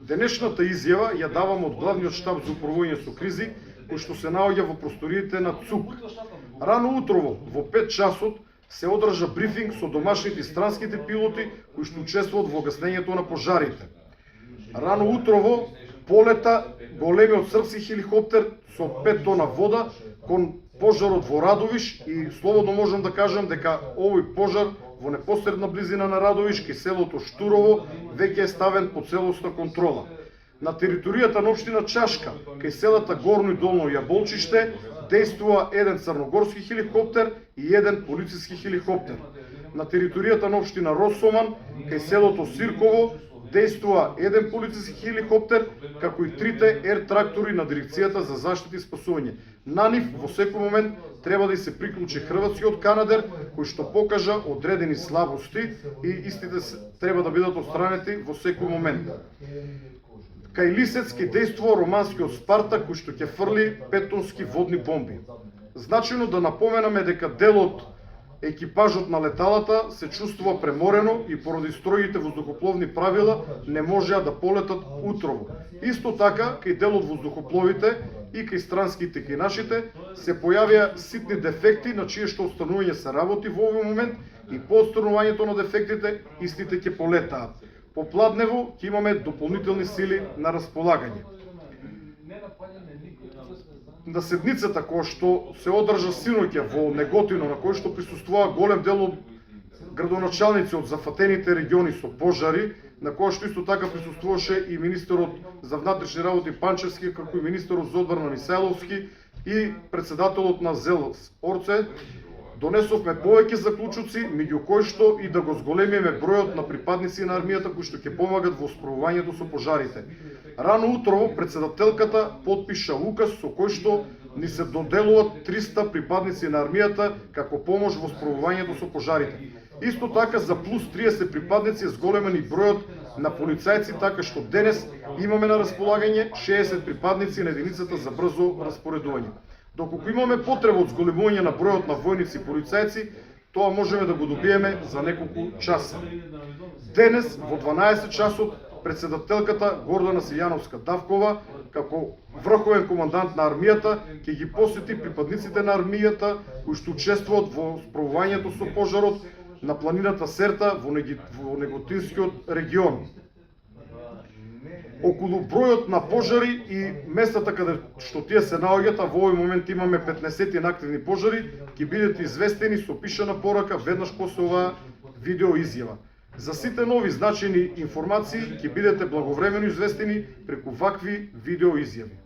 Денешната изјава ја давам од главниот штаб за управување со кризи, кој што се наоѓа во просториите на ЦУК. Рано утрово, во 5 часот, се одржа брифинг со домашните и странските пилоти кои што учествуваат во гаснењето на пожарите. Рано утрово полета големиот српски хеликоптер со 5 тона вода кон пожарот во Радовиш и слободно можам да кажам дека овој пожар во непосредна близина на Радовиш кај селото Штурово веќе е ставен под целосна контрола. На територијата на општина Чашка, кај селата Горно и Долно Јаболчиште, действува еден црногорски хеликоптер и еден полициски хеликоптер. На територијата на општина Росоман, кај селото Сирково, действува еден полициски хеликоптер, како и 3 ер-трактори на Дирекцијата за заштита и спасување. На нив во секој момент треба да се приклучи хрватскиот канадер, кој што покажа одредени слабости и истите треба да бидат отстранети во секој момент. Кај Лисец ќе действува романскиот Спартак кој што ќе фрли 5-тонски водни бомби. Значено да напоменаме дека делот екипажот на леталата се чувствува преморено и поради строгите воздухопловни правила не можеа да полетат утрово. Исто така, кај делот воздухопловите и кај странските кај нашите се појавија ситни дефекти на чие што отстранување се работи во овој момент и по отстранувањето на дефектите истите ќе полетаат. По Пладнево ќе имаме дополнителни сили на располагање. На седницата која што се одржа синоќа во Неготино, на кој што присуствува голем дел од градоначалници од зафатените региони со пожари, на која што исто така присуствуваше и министерот за внатрешни работи Панчевски, како и министерот за одбрана Мисајловски и председателот на ЗЕЛС Орце, донесовме повеќе заклучоци, меѓу кои што и да го зголемиме бројот на припадници на армијата кои што ќе помагат во справувањето со пожарите. Рано утрово председателката потпиша указ со кој што ни се доделуваат 300 припадници на армијата како помош во справувањето со пожарите. Исто така за плюс 30 припадници е зголемен и бројот на полицајци, така што денес имаме на располагање 60 припадници на единицата за брзо распоредување. Доколку имаме потреба од зголемување на бројот на војници и полицајци, тоа можеме да го добиеме за неколку часа. Денес во 12 часот председателката Гордана Сијановска-Давкова, како врховен командант на армијата, ќе ги посети припадниците на армијата кои што учествуваат во справувањето со пожарот на планината Серта во Неготинскиот регион. Околу бројот на пожари и местата каде што тие се наоѓаат, во овој момент имаме 15 активни пожари, ќе бидат известени со пишана порака веднаш после оваа видео изјава. За сите нови значајни информации ќе бидете благовремено известени преку вакви видео изјави.